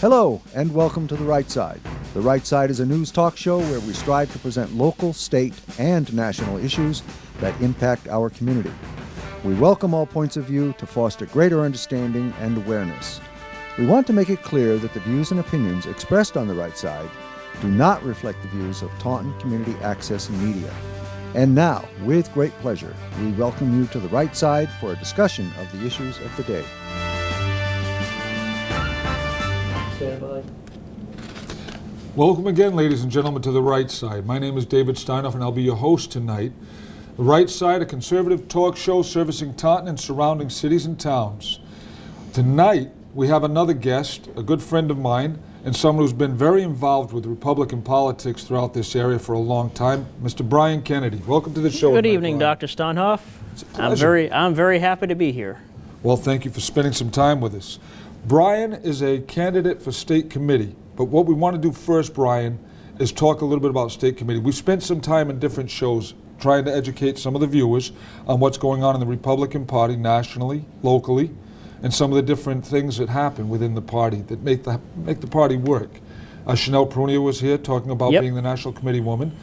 Hello, and welcome to The Right Side. The Right Side is a news talk show where we strive to present local, state, and national issues that impact our community. We welcome all points of view to foster greater understanding and awareness. We want to make it clear that the views and opinions expressed on The Right Side do not reflect the views of Taunton Community Access and Media. And now, with great pleasure, we welcome you to The Right Side for a discussion of the issues of the day. Welcome again, ladies and gentlemen, to The Right Side. My name is David Steinoff, and I'll be your host tonight. The Right Side, a conservative talk show servicing Taunton and surrounding cities and towns. Tonight, we have another guest, a good friend of mine, and someone who's been very involved with Republican politics throughout this area for a long time, Mr. Brian Kennedy. Welcome to the show. Good evening, Dr. Steinhoff. It's a pleasure. I'm very happy to be here. Well, thank you for spending some time with us. Brian is a candidate for state committee, but what we want to do first, Brian, is talk a little bit about state committee. We've spent some time in different shows trying to educate some of the viewers on what's going on in the Republican Party nationally, locally, and some of the different things that happen within the party that make the party work. Chanel Perunia was here talking about being the national committee woman.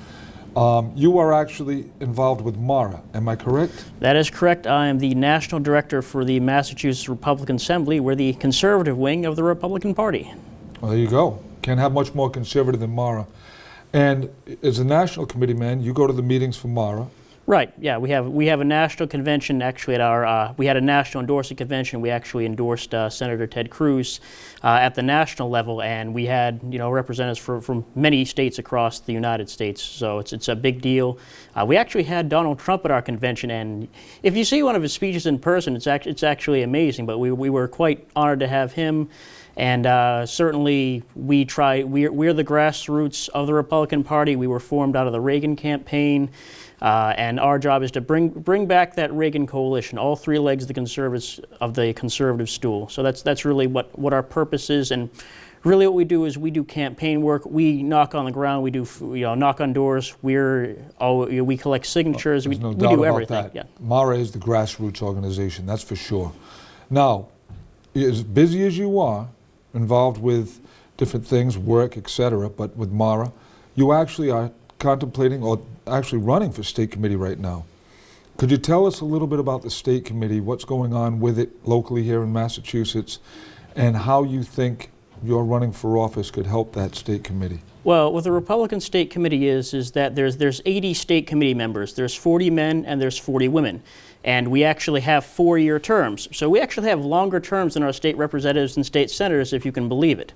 You are actually involved with MARA, am I correct? That is correct. I am the national director for the Massachusetts Republican Assembly. We're the conservative wing of the Republican Party. Well, there you go. Can't have much more conservative than MARA. And as a national committee man, you go to the meetings for MARA. Right. Yeah, we have a national convention. Actually, at our we had a national endorsing convention. We actually endorsed Senator Ted Cruz at the national level, and we had representatives from many states across the United States. So it's a big deal. We actually had Donald Trump at our convention, and if you see one of his speeches in person, it's actually amazing. But we were quite honored to have him. And certainly we're the grassroots of the Republican Party. We were formed out of the Reagan campaign. And our job is to bring back that Reagan coalition, all three legs of the conservative stool. So that's really what our purpose is, and really what we do is we do campaign work. We knock on the ground. We do knock on doors. We collect signatures. There's no we doubt do about everything. that. Yeah. MARA is the grassroots organization, that's for sure. Now, as busy as you are, involved with different things, work, etc., but with MARA, you actually are contemplating or actually running for state committee right now. Could you tell us a little bit about the state committee, what's going on with it locally here in Massachusetts, and how you think your running for office could help that state committee? Well, what the Republican State Committee is that there's 80 state committee members. There's 40 men and there's 40 women. And we actually have 4-year terms. So we actually have longer terms than our state representatives and state senators, if you can believe it.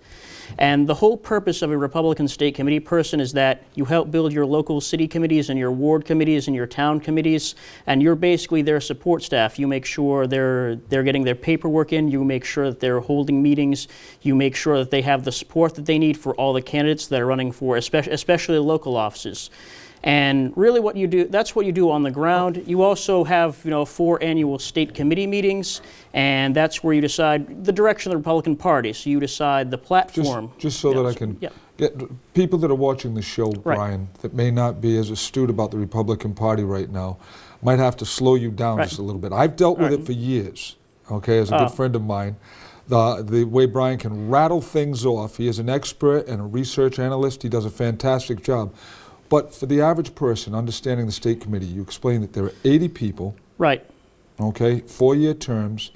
And the whole purpose of a Republican State Committee person is that you help build your local city committees and your ward committees and your town committees, and you're basically their support staff. You make sure they're getting their paperwork in, you make sure that they're holding meetings, you make sure that they have the support that they need for all the candidates that are running for, especially the local offices. And really what you do, that's what you do on the ground. You also have 4 annual state committee meetings, and that's where you decide the direction of the Republican Party. So you decide the platform. Just so that I can get people that are watching the show, Brian, that may not be as astute about the Republican Party right now, might have to slow you down just a little bit. I've dealt with it for years, okay, as a good friend of mine. The way Brian can rattle things off, he is an expert and a research analyst. He does a fantastic job. But for the average person, understanding the state committee, you explained that there are 80 people. Right. Okay, 4-year terms.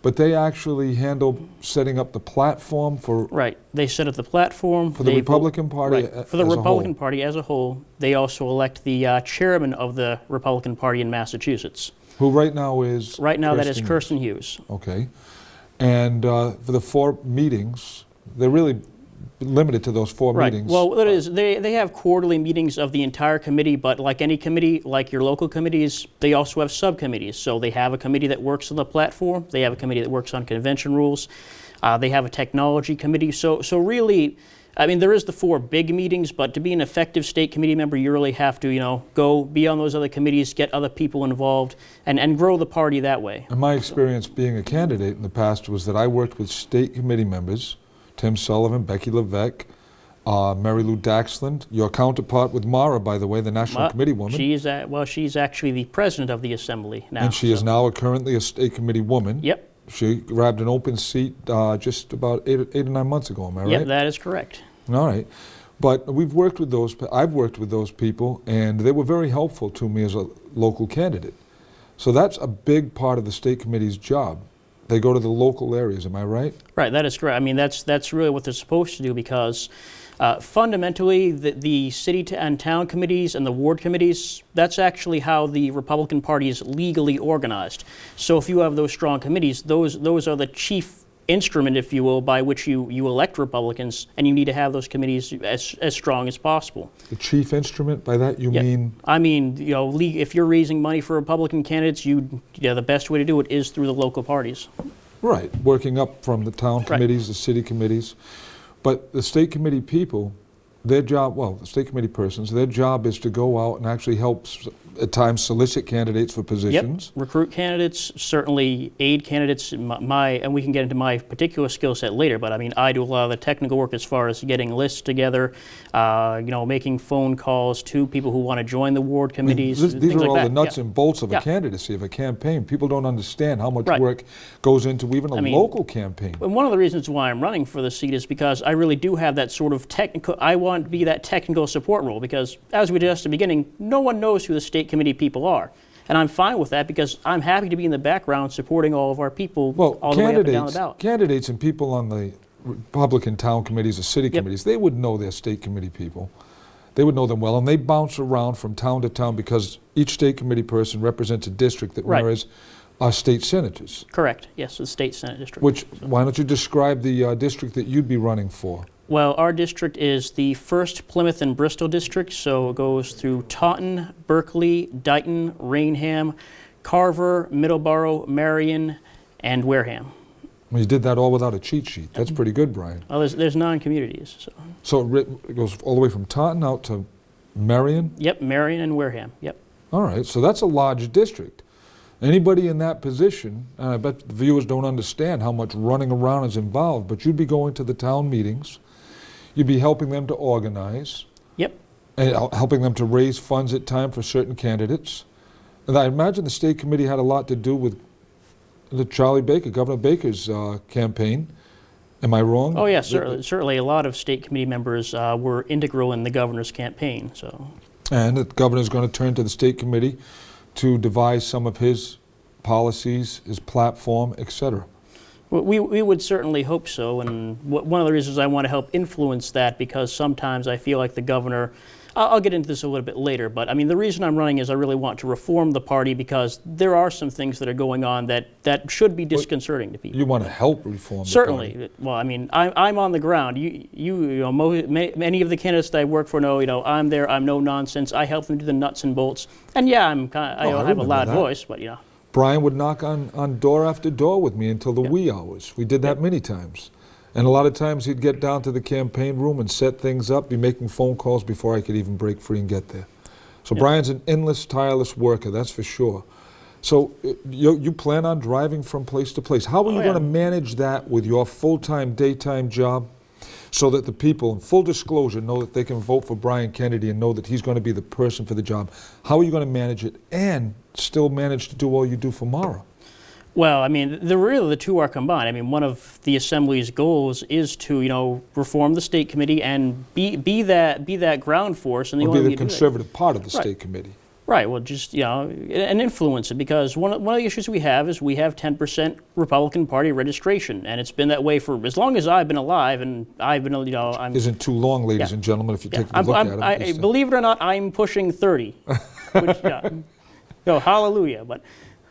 But they actually handle setting up the platform for... Right. They set up the platform. For the Republican Party For the Republican Party as a whole. They also elect the chairman of the Republican Party in Massachusetts. Who right now is... Right now that is Kirsten Hughes. Okay. And for the 4 meetings, they're really limited to those 4 meetings. Well, what it is, they have quarterly meetings of the entire committee, but like any committee, like your local committees, they also have subcommittees. So they have a committee that works on the platform, they have a committee that works on convention rules, they have a technology committee. So really, I mean, there is the 4 big meetings, but to be an effective state committee member, you really have to, go be on those other committees, get other people involved, and grow the party that way. And my experience being a candidate in the past was that I worked with state committee members, Tim Sullivan, Becky Levesque, Mary Lou Daxland, your counterpart with MARA, by the way, the National Committee woman. She's actually the president of the Assembly now. And she is now currently a state committee woman. Yep. She grabbed an open seat just about 8 or 9 months ago, am I right? Yeah, that is correct. All right. But I've worked with those people, and they were very helpful to me as a local candidate. So that's a big part of the state committee's job. They go to the local areas, am I right? Right, that is correct. I mean, that's really what they're supposed to do, because fundamentally, the city and town committees and the ward committees, that's actually how the Republican Party is legally organized. So if you have those strong committees, those are the chief instrument, if you will, by which you elect Republicans, and you need to have those committees as strong as possible. The chief instrument, by that you mean? I mean, if you're raising money for Republican candidates, the best way to do it is through the local parties. Right, working up from the town committees, the city committees. But the state committee people, their job, the state committee persons, their job is to go out and actually help, at times, solicit candidates for positions. Yep, recruit candidates, certainly aid candidates. And we can get into my particular skill set later, but I mean, I do a lot of the technical work as far as getting lists together, making phone calls to people who want to join the ward committees. I mean, these are all the nuts and bolts of a candidacy, of a campaign. People don't understand how much work goes into even a local campaign. And one of the reasons why I'm running for the seat is because I really do have that sort of I want to be that technical support role, because as we discussed at the beginning, no one knows who the state committee people are. And I'm fine with that, because I'm happy to be in the background supporting all of our people all the way up and down the ballot. Candidates and people on the Republican town committees or city committees, they would know their state committee people. They would know them well, and they bounce around from town to town because each state committee person represents a district that mirrors our state senators. Correct, yes, the state senate district. Why don't you describe the district that you'd be running for? Well, our district is the 1st Plymouth and Bristol district, so it goes through Taunton, Berkeley, Dighton, Rainham, Carver, Middleborough, Marion, and Wareham. Well, you did that all without a cheat sheet. That's pretty good, Brian. Well, there's 9 communities. So it goes all the way from Taunton out to Marion? Yep, Marion and Wareham, yep. All right, so that's a large district. Anybody in that position, and I bet the viewers don't understand how much running around is involved, but you'd be going to the town meetings, you'd be helping them to organize. Yep. And helping them to raise funds at time for certain candidates. And I imagine the state committee had a lot to do with Governor Baker's campaign. Am I wrong? Oh, yes, certainly. A lot of state committee members were integral in the governor's campaign. And the governor's going to turn to the state committee to devise some of his policies, his platform, etc. Well, we would certainly hope so, and one of the reasons I want to help influence that, because sometimes I feel like the governor, I'll get into this a little bit later, but I mean, the reason I'm running is I really want to reform the party, because there are some things that are going on that should be disconcerting to people. You want to help reform certainly. The party? Well, I mean, I'm on the ground. Many of the candidates that I work for know, I'm there, I'm no nonsense, I help them do the nuts and bolts, and yeah, I have a loud voice, but Brian would knock on door after door with me until the wee hours. We did that many times. And a lot of times he'd get down to the campaign room and set things up, be making phone calls before I could even break free and get there. So Brian's an endless, tireless worker, that's for sure. So you plan on driving from place to place. How are you going to manage that with your full-time, daytime job, so that the people, in full disclosure, know that they can vote for Brian Kennedy and know that he's going to be the person for the job? How are you going to manage it and still manage to do all you do for Mara? Well, I mean, the two are combined. I mean, one of the Assembly's goals is to, reform the state committee and be that ground force, and be the conservative part of the state committee. Right. Well, just and influence it, because one of the issues we have is we have 10% Republican Party registration, and it's been that way for as long as I've been alive, and I've been Isn't too long, ladies and gentlemen, if you take a look at it. Believe it or not, I'm pushing 30. Which, hallelujah. But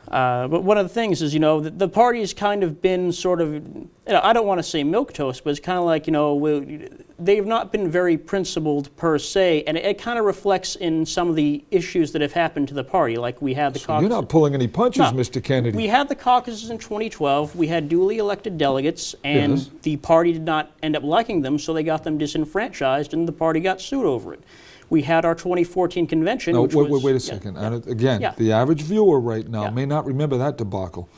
one of the things is, the party's kind of been sort of, I don't want to say milquetoast, but it's kind of like, they've not been very principled per se, and it kind of reflects in some of the issues that have happened to the party, like we had the caucuses. You're not pulling any punches, Mr. Kennedy. We had the caucuses in 2012, we had duly elected delegates, and the party did not end up liking them, so they got them disenfranchised, and the party got sued over it. We had our 2014 convention, which was... Wait a second. Again, the average viewer right now may not remember that debacle.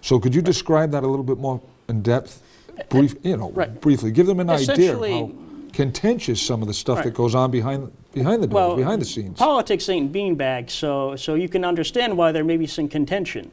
So could you describe that a little bit more in depth? Briefly. Give them an idea of how contentious some of the stuff that goes on behind the doors, behind the scenes. Politics ain't beanbags, so you can understand why there may be some contention.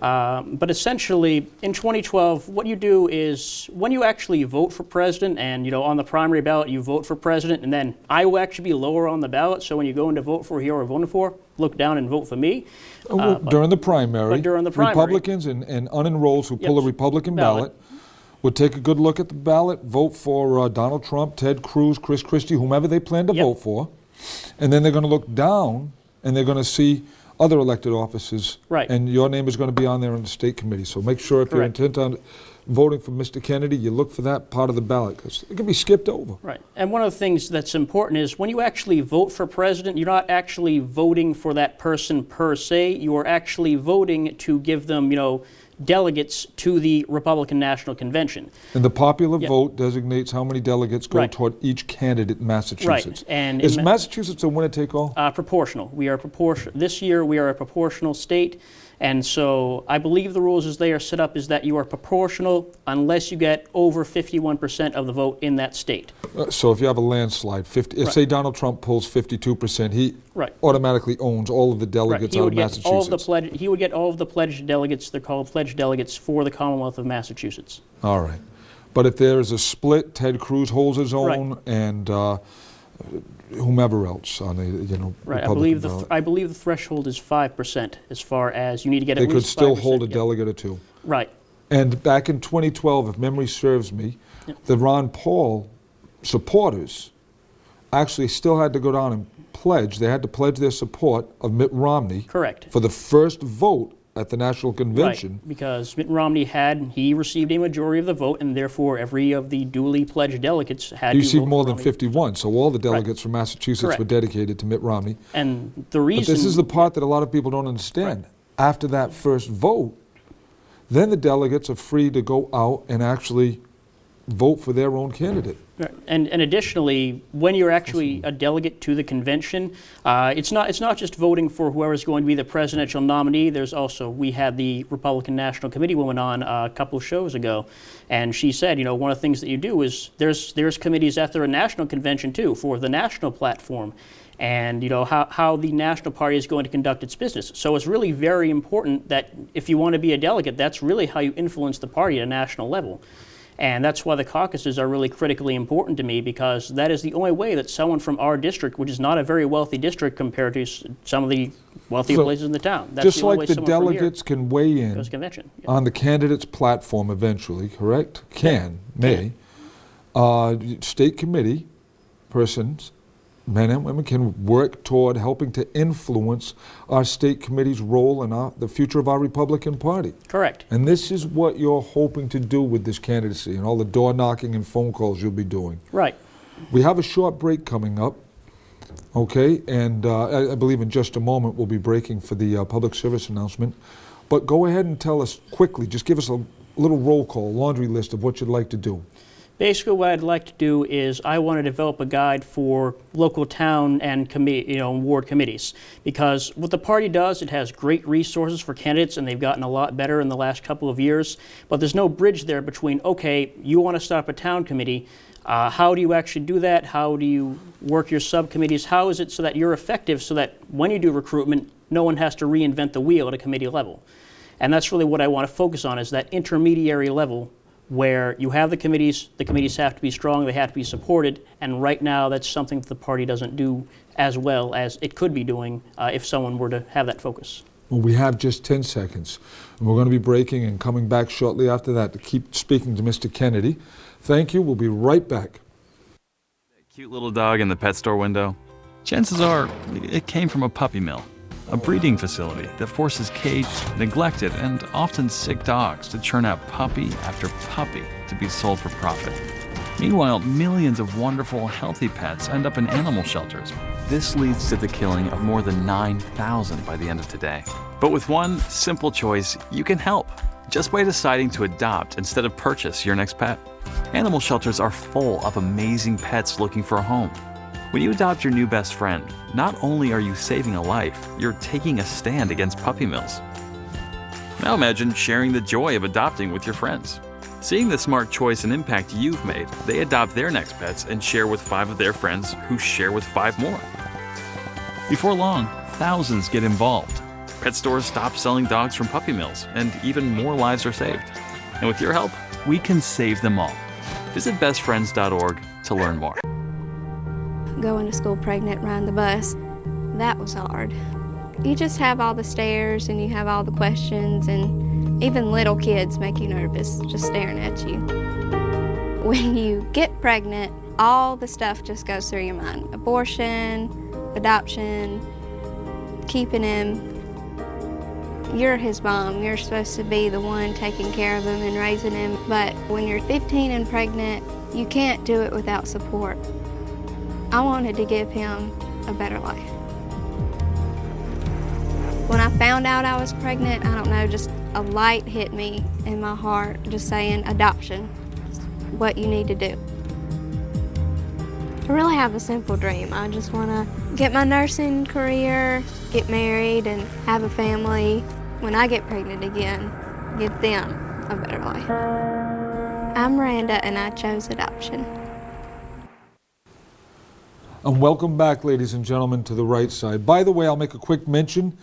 But essentially, in 2012, what you do is when you actually vote for president, and on the primary ballot you vote for president, and then I will actually be lower on the ballot. So when you go in to vote for who you're voting for, look down and vote for me. During the primary, Republicans and unenrolled who pull a Republican ballot would take a good look at the ballot, vote for Donald Trump, Ted Cruz, Chris Christie, whomever they plan to vote for, and then they're going to look down and they're going to see other elected offices, and your name is going to be on there in the state committee. So make sure if you're intent on voting for Mr. Kennedy, you look for that part of the ballot because it can be skipped over. Right. And one of the things that's important is when you actually vote for president, you're not actually voting for that person per se. You are actually voting to give them, delegates to the Republican National Convention. And the popular vote designates how many delegates go toward each candidate in Massachusetts. Right. And is Massachusetts a winner-take-all? Proportional. We are proportional. This year we are a proportional state. And so I believe the rules as they are set up is that you are proportional unless you get over 51% of the vote in that state. So if you have a landslide, say Donald Trump pulls 52%, he automatically owns all of the delegates out of Massachusetts. He would get all of the pledged delegates. They're called pledged delegates for the Commonwealth of Massachusetts. All right. But if there's a split, Ted Cruz holds his own, and whomever else on the Republican ballot. I believe the threshold is 5% as far as you need to get at least 5%. They could still hold a delegate or two. Right. And back in 2012, if memory serves me, the Ron Paul supporters actually still had to go down and pledge. They had to pledge their support of Mitt Romney. Correct. For the first vote at the National Convention. Right, because Mitt Romney he received a majority of the vote, and therefore every of the duly pledged delegates had to vote for Romney. He received more than 51, so all the delegates from Massachusetts were dedicated to Mitt Romney. And the reason... But this is the part that a lot of people don't understand. After that first vote, then the delegates are free to go out and actually vote for their own candidate. And additionally, when you're actually a delegate to the convention, it's not just voting for whoever's going to be the presidential nominee. We had the Republican National Committee woman on a couple of shows ago, and she said, one of the things that you do is there's committees after a national convention too for the national platform, and how the national party is going to conduct its business. So it's really very important that if you want to be a delegate, that's really how you influence the party at a national level. And that's why the caucuses are really critically important to me, because that is the only way that someone from our district, which is not a very wealthy district compared to some of the wealthier places in the town. That's just the only like way the delegates can weigh in on the candidate's platform eventually, correct? May. State committee persons, men and women, can work toward helping to influence our state committee's role in the future of our Republican Party. Correct. And this is what you're hoping to do with this candidacy and all the door knocking and phone calls you'll be doing. Right. We have a short break coming up, okay? And I believe in just a moment we'll be breaking for the public service announcement. But go ahead and tell us quickly, just give us a little roll call, laundry list of what you'd like to do. Basically, what I'd like to do is I want to develop a guide for local town and ward committees, because what the party does, it has great resources for candidates, and they've gotten a lot better in the last couple of years. But there's no bridge there between, okay, you want to start up a town committee. How do you actually do that? How do you work your subcommittees? How is it so that you're effective, so that when you do recruitment, no one has to reinvent the wheel at a committee level? And that's really what I want to focus on, is that intermediary level, where you have the committees have to be strong, they have to be supported, and right now that's something that the party doesn't do as well as it could be doing if someone were to have that focus. Well, we have just 10 seconds, and we're going to be breaking and coming back shortly after that to keep speaking to Mr. Kennedy. Thank you. We'll be right back. That cute little dog in the pet store window? Chances are it came from a puppy mill, a breeding facility that forces caged, neglected, and often sick dogs to churn out puppy after puppy to be sold for profit. Meanwhile, millions of wonderful, healthy pets end up in animal shelters. This leads to the killing of more than 9,000 by the end of today. But with one simple choice, you can help, just by deciding to adopt instead of purchase your next pet. Animal shelters are full of amazing pets looking for a home. When you adopt your new best friend, not only are you saving a life, you're taking a stand against puppy mills. Now imagine sharing the joy of adopting with your friends. Seeing the smart choice and impact you've made, they adopt their next pets and share with 5 of their friends who share with 5 more. Before long, thousands get involved. Pet stores stop selling dogs from puppy mills, and even more lives are saved. And with your help, we can save them all. Visit bestfriends.org to learn more. Going to school pregnant, riding the bus, that was hard. You just have all the stares and you have all the questions, and even little kids make you nervous just staring at you. When you get pregnant, all the stuff just goes through your mind. Abortion, adoption, keeping him. You're his mom. You're supposed to be the one taking care of him and raising him. But when you're 15 and pregnant, you can't do it without support. I wanted to give him a better life. When I found out I was pregnant, I don't know, just a light hit me in my heart, just saying adoption is what you need to do. I really have a simple dream. I just want to get my nursing career, get married, and have a family. When I get pregnant again, give them a better life. I'm Miranda, and I chose adoption. And welcome back, ladies and gentlemen, to The Right Side. By the way, I'll make a quick mention.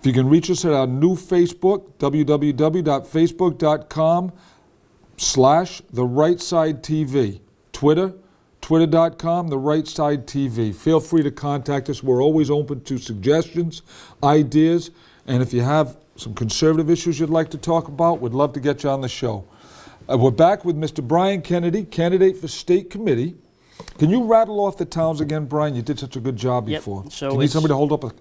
If you can reach us at our new Facebook, www.facebook.com/TheRightSideTV. Twitter, twitter.com, The Right Side TV. Feel free to contact us. We're always open to suggestions, ideas, and if you have some conservative issues you'd like to talk about, we'd love to get you on the show. We're back with Mr. Brian Kennedy, candidate for state committee. Can you rattle off the towns again, Brian? You did such a good job before. So Do you need somebody to hold up a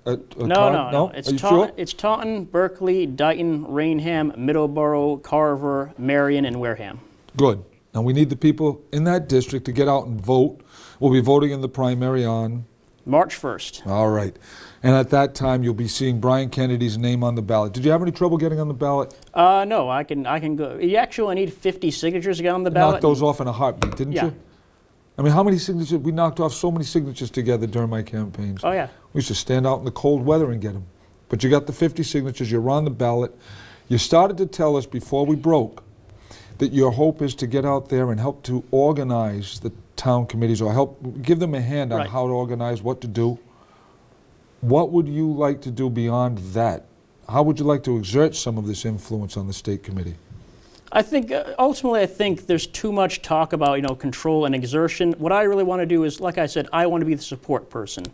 No, card? no. It's Are you sure? It's Taunton, Berkeley, Dighton, Rainham, Middleborough, Carver, Marion, and Wareham. Good. And we need the people in that district to get out and vote. We'll be voting in the primary on March 1st. All right. And at that time, you'll be seeing Brian Kennedy's name on the ballot. Did you have any trouble getting on the ballot? No, I can go. You actually need 50 signatures to get on the ballot. Knocked those off in a heartbeat, didn't you? I mean, how many signatures? We knocked off so many signatures together during my campaigns. Oh, yeah. We used to stand out in the cold weather and get them. But you got the 50 signatures. You're on the ballot. You started to tell us before we broke that your hope is to get out there and help to organize the town committees, or help give them a hand on how to organize, what to do. What would you like to do beyond that? How would you like to exert some of this influence on the state committee? I think, ultimately, I think there's too much talk about, control and exertion. What I really want to do is, like I said, I want to be the support person.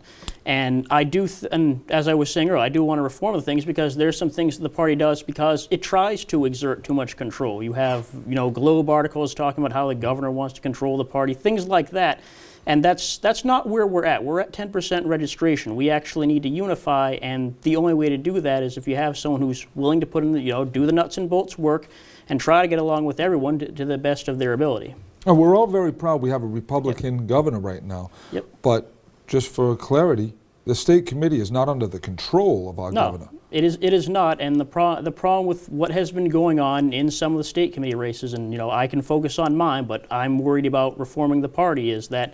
And I do, and as I was saying earlier, I do want to reform the things because there's some things that the party does because it tries to exert too much control. You have, Globe articles talking about how the governor wants to control the party, things like that. And that's not where we're at. We're at 10% registration. We actually need to unify, and the only way to do that is if you have someone who's willing to put in the, do the nuts and bolts work and try to get along with everyone to the best of their ability. And we're all very proud we have a Republican governor right now. Yep. But just for clarity, the state committee is not under the control of our governor. It is not, and the problem with what has been going on in some of the state committee races, and I can focus on mine, but I'm worried about reforming the party, is that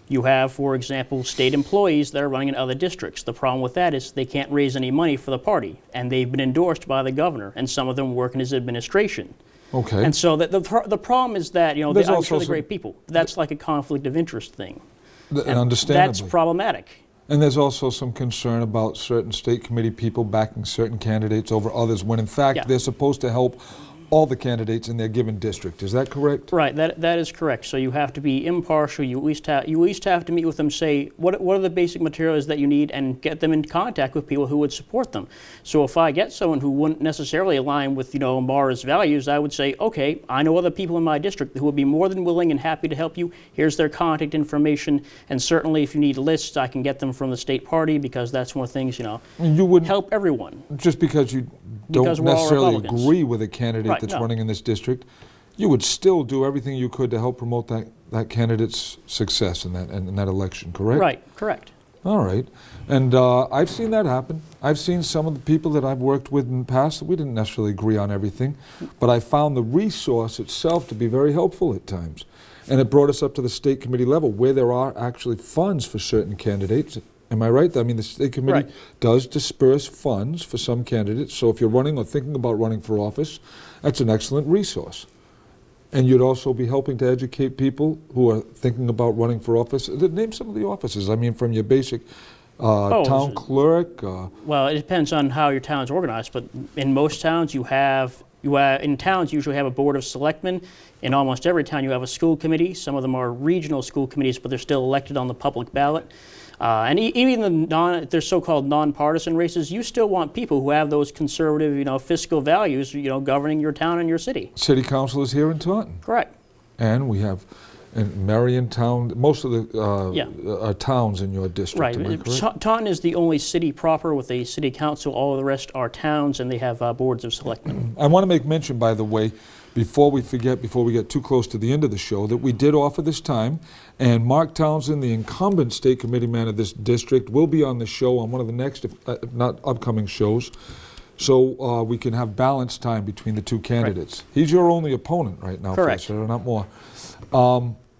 you have, for example, state employees that are running in other districts. The problem with that is they can't raise any money for the party, and they've been endorsed by the governor, and some of them work in his administration. Okay. And so the problem is that, I'm sure they're great people. That's like a conflict of interest thing. And understandably. That's problematic. And there's also some concern about certain state committee people backing certain candidates over others when in fact they're supposed to help all the candidates in their given district. Is that correct? Right, that is correct. So you have to be impartial. You at least have to meet with them, say, what are the basic materials that you need, and get them in contact with people who would support them. So if I get someone who wouldn't necessarily align with, Mara's values, I would say, okay, I know other people in my district who would be more than willing and happy to help you. Here's their contact information, and certainly if you need lists, I can get them from the state party, because that's one of the things, you wouldn't help everyone. Just because you don't necessarily agree with a candidate that's running in this district, you would still do everything you could to help promote that candidate's success in that election, correct? Right, correct. All right. And I've seen that happen. I've seen some of the people that I've worked with in the past that we didn't necessarily agree on everything, but I found the resource itself to be very helpful at times. And it brought us up to the state committee level where there are actually funds for certain candidates. Am I right? I mean, the state committee does disperse funds for some candidates. So if you're running or thinking about running for office, that's an excellent resource. And you'd also be helping to educate people who are thinking about running for office. Name some of the offices. I mean, from your basic town clerk? Well, it depends on how your town's organized, but in most towns in towns you usually have a board of selectmen. In almost every town you have a school committee. Some of them are regional school committees, but they're still elected on the public ballot. And even their so-called nonpartisan races, you still want people who have those conservative, fiscal values, governing your town and your city. City council is here in Taunton. Correct. And we have in Marion Town, most of the towns in your district. Right. Am I correct? Taunton is the only city proper with a city council. All of the rest are towns, and they have boards of selectmen. I want to make mention, by the way, before we forget, before we get too close to the end of the show, that we did offer this time, and Mark Townsend, the incumbent state committee man of this district, will be on the show on one of the next, if not upcoming shows, so we can have balanced time between the two candidates. Right. He's your only opponent right now, correct, sir, not more.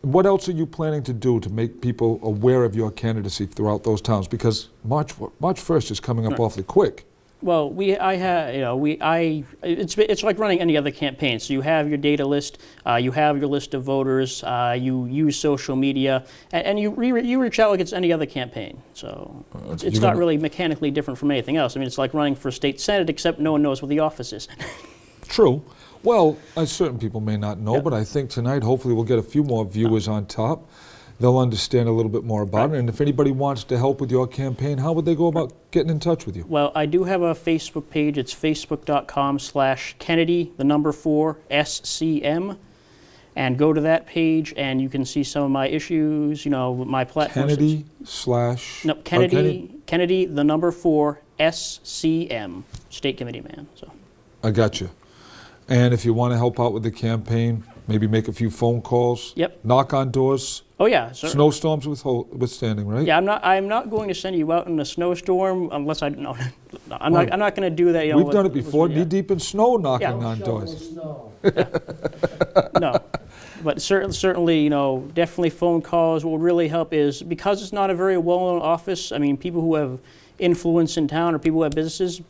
What else are you planning to do to make people aware of your candidacy throughout those towns? Because March 1st is coming up awfully quick. Well, it's like running any other campaign. So you have your data list, you have your list of voters, you use social media, and you reach out like it's any other campaign. So it's not really mechanically different from anything else. I mean, it's like running for state senate, except no one knows what the office is. True. Well, certain people may not know, but I think tonight, hopefully, we'll get a few more viewers on top. They'll understand a little bit more about it. And if anybody wants to help with your campaign, how would they go about getting in touch with you? Well, I do have a Facebook page. It's facebook.com/Kennedy, 4, SCM. And go to that page, and you can see some of my issues, my platform. Kennedy, Kennedy, 4, SCM, State Committee Man. So. I got you. And if you want to help out with the campaign, maybe make a few phone calls. Yep. Knock on doors. Oh yeah. Certainly. Snowstorms withstanding, right? Yeah, I'm not going to send you out in a snowstorm unless I'm not going to do that. We've done it before, knee deep in snow, knocking on doors. No, but certainly, definitely phone calls. What will really help is because it's not a very well-known office. I mean, people who have influence in town or people who have businesses.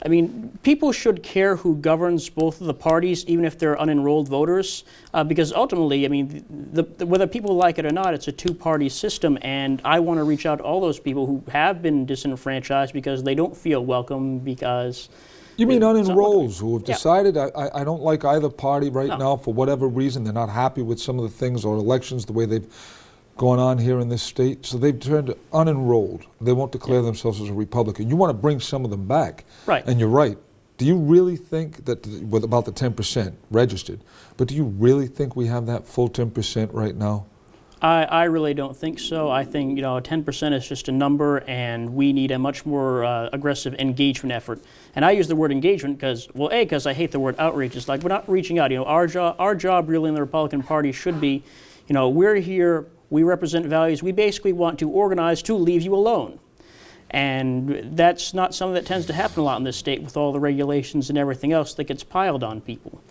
I mean, people should care who governs both of the parties, even if they're unenrolled voters, because ultimately, I mean, whether people like it or not, it's a two-party system, and I want to reach out to all those people who have been disenfranchised because they don't feel welcome because... You mean unenrolls who have decided, I don't like either party now for whatever reason, they're not happy with some of the things or elections, the way they've going on here in this state, so they've turned unenrolled. They won't declare themselves as a Republican. You want to bring some of them back. Right. And you're right. Do you really think that, with about the 10% registered, but do you really think we have that full 10% right now? I really don't think so. I think 10% is just a number, and we need a much more aggressive engagement effort. And I use the word engagement because I hate the word outreach. It's like we're not reaching out. Our job really in the Republican Party should be, we're here. We represent values. We basically want to organize to leave you alone. And that's not something that tends to happen a lot in this state with all the regulations and everything else that gets piled on people.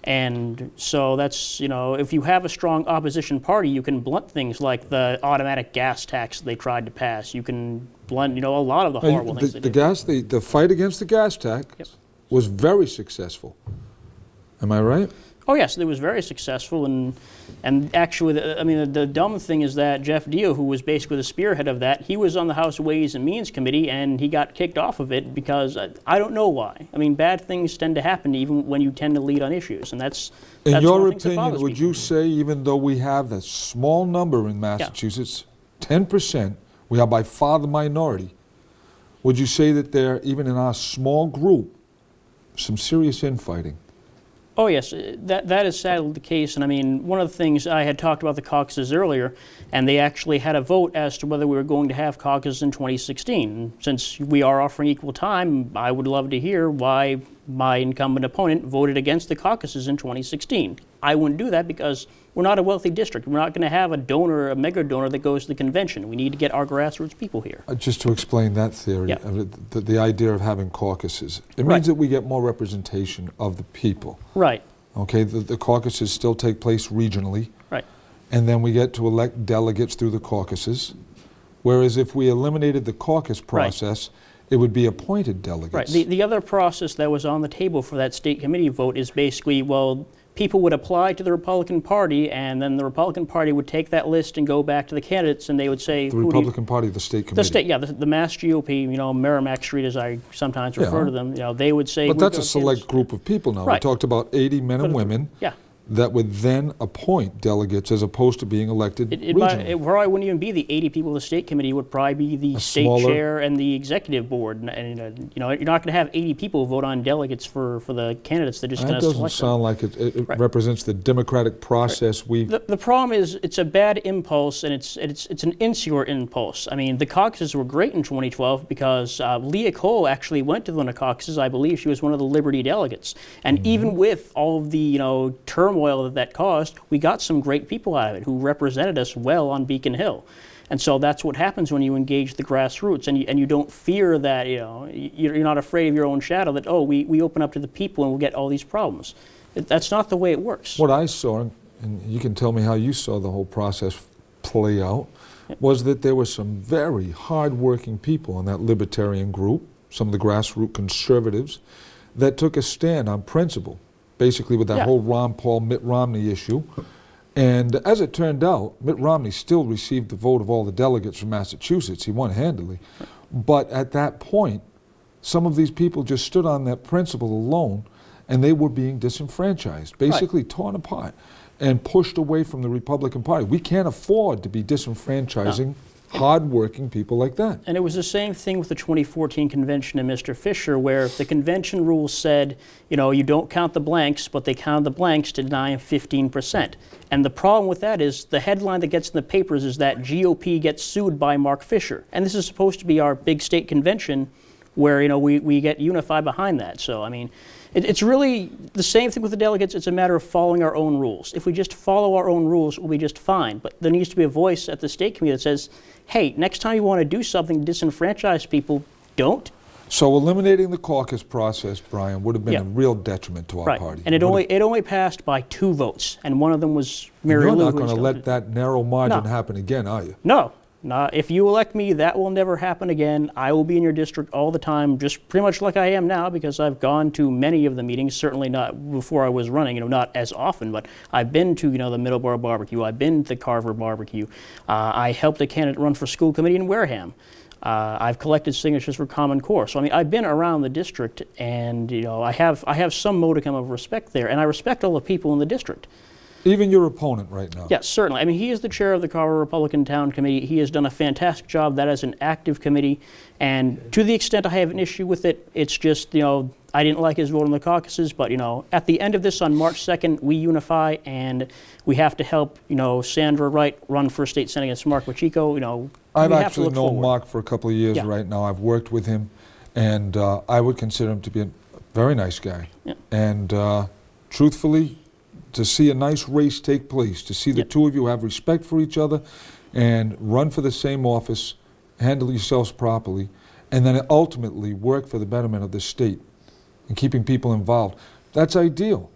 And so that's, if you have a strong opposition party, you can blunt things like the automatic gas tax they tried to pass. You can blunt, a lot of the horrible things they did. The fight against the gas tax was very successful. Am I right? Oh yes, it was very successful, and actually, the dumb thing is that Jeff Deal, who was basically the spearhead of that, he was on the House Ways and Means Committee, and he got kicked off of it because I don't know why. I mean, bad things tend to happen even when you tend to lead on issues, and that's. In your opinion, would you say, even though we have that small number in Massachusetts, 10%, we are by far the minority, would you say that there, even in our small group, some serious infighting? Oh yes, that is sadly the case, and I mean, one of the things I had talked about the caucuses earlier, and they actually had a vote as to whether we were going to have caucuses in 2016. Since we are offering equal time, I would love to hear why my incumbent opponent voted against the caucuses in 2016. I wouldn't do that because we're not a wealthy district. We're not going to have a donor, a mega donor that goes to the convention. We need to get our grassroots people here. Just to explain that theory, the idea of having caucuses, it means that we get more representation of the people. Right. Okay, the caucuses still take place regionally. Right. And then we get to elect delegates through the caucuses. Whereas if we eliminated the caucus process, it would be appointed delegates. Right. The other process that was on the table for that state committee vote is basically, people would apply to the Republican Party, and then the Republican Party would take that list and go back to the candidates, and they would say, The Republican Party, the state committee. the state, yeah, the Mass GOP, Merrimack Street, as I sometimes refer to them, they would say. But that's a select group of people now. Right. We talked about 80 men and women. Yeah. That would then appoint delegates as opposed to being elected regionally. It probably wouldn't even be the 80 people of the state committee. It would probably be the state chair and the executive board. And you're not going to have 80 people vote on delegates for the candidates. They're just going to select them. That doesn't sound like it represents the democratic process we... The problem is it's a bad impulse, and it's an insular impulse. I mean, the caucuses were great in 2012 because Leah Cole actually went to one of the caucuses. I believe she was one of the Liberty delegates. And even with all of the turmoil that caused, we got some great people out of it who represented us well on Beacon Hill. And so that's what happens when you engage the grassroots, and you don't fear that, you're not afraid of your own shadow, that, we open up to the people and we'll get all these problems. That's not the way it works. What I saw, and you can tell me how you saw the whole process play out, was that there were some very hard-working people in that libertarian group, some of the grassroots conservatives, that took a stand on principle, basically with that whole Ron Paul, Mitt Romney issue. And as it turned out, Mitt Romney still received the vote of all the delegates from Massachusetts. He won handily. But at that point, some of these people just stood on that principle alone, and they were being disenfranchised, basically torn apart and pushed away from the Republican Party. We can't afford to be disenfranchising hard-working people like that. And it was the same thing with the 2014 convention and Mr. Fisher, where the convention rules said, you don't count the blanks, but they counted the blanks to deny 15%. And the problem with that is the headline that gets in the papers is that GOP gets sued by Mark Fisher. And this is supposed to be our big state convention where, we get unified behind that. So, I mean, it's really the same thing with the delegates. It's a matter of following our own rules. If we just follow our own rules, we'll be just fine. But there needs to be a voice at the state committee that says, hey, next time you want to do something to disenfranchise people, don't. So eliminating the caucus process, Brian, would have been a real detriment to our party. And it only passed by 2 votes, and one of them was Mary Lou. You're not going to let that narrow margin happen again, are you? No. If you elect me, that will never happen again. I will be in your district all the time, just pretty much like I am now, because I've gone to many of the meetings, certainly not before I was running, not as often, but I've been to, the Middleborough Barbecue, I've been to the Carver Barbecue. I helped a candidate run for school committee in Wareham. I've collected signatures for Common Core. So, I've been around the district, and, I have some modicum of respect there, and I respect all the people in the district. Even your opponent right now? Yes, certainly. He is the chair of the Carver Republican Town Committee. He has done a fantastic job. That is an active committee. And to the extent I have an issue with it, it's just, I didn't like his vote in the caucuses. But, at the end of this on March 2nd, we unify, and we have to help, Sandra Wright run for state senate against Mark Pacheco. I've actually known Mark for a couple of years right now. I've worked with him, and I would consider him to be a very nice guy. Yeah. And truthfully, to see a nice race take place, to see the two of you have respect for each other and run for the same office, handle yourselves properly, and then ultimately work for the betterment of the state and keeping people involved, that's ideal.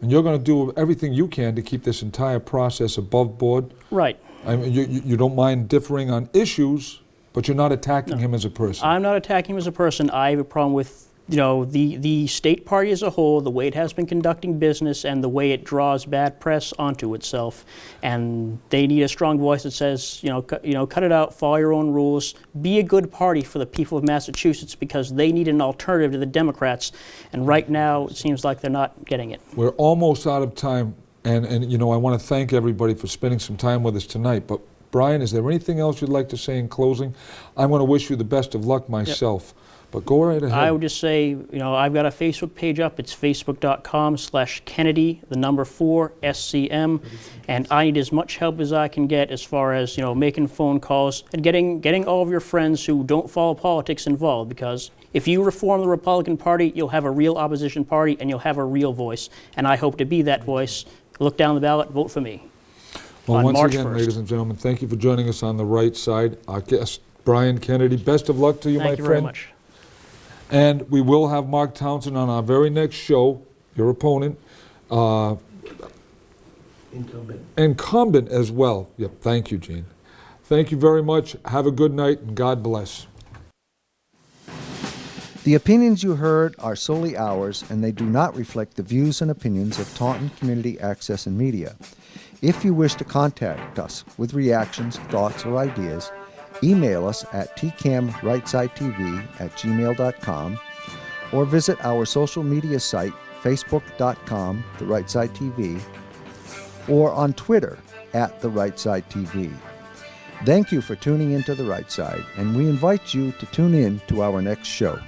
And you're going to do everything you can to keep this entire process above board. Right. I mean, you don't mind differing on issues, but you're not attacking him as a person. I'm not attacking him as a person. I have a problem with the state party as a whole, the way it has been conducting business, and the way it draws bad press onto itself. And they need a strong voice that says, cut it out, follow your own rules, be a good party for the people of Massachusetts, because they need an alternative to the Democrats. And right now, it seems like they're not getting it. We're almost out of time, and I want to thank everybody for spending some time with us tonight. But Brian, is there anything else you'd like to say in closing? I want to wish you the best of luck myself. But go right ahead. I would just say, I've got a Facebook page up. It's facebook.com/Kennedy, 4, SCM. And I need as much help as I can get as far as, making phone calls and getting all of your friends who don't follow politics involved. Because if you reform the Republican Party, you'll have a real opposition party and you'll have a real voice. And I hope to be that voice. Look down the ballot, vote for me. Well, once March again, 1st. ladies and gentlemen, thank you for joining us on the right side. Our guest, Brian Kennedy, best of luck to you, my friend. Thank you very much. And we will have Mark Townsend on our very next show, your opponent. Incumbent as well. Yep, thank you, Gene. Thank you very much. Have a good night, and God bless. The opinions you heard are solely ours, and they do not reflect the views and opinions of Taunton Community Access and Media. If you wish to contact us with reactions, thoughts, or ideas, email us at tcamrightsidetv@gmail.com or visit our social media site, facebook.com, The Right Side TV, or on Twitter @The Right Side TV. Thank you for tuning into The Right Side, and we invite you to tune in to our next show.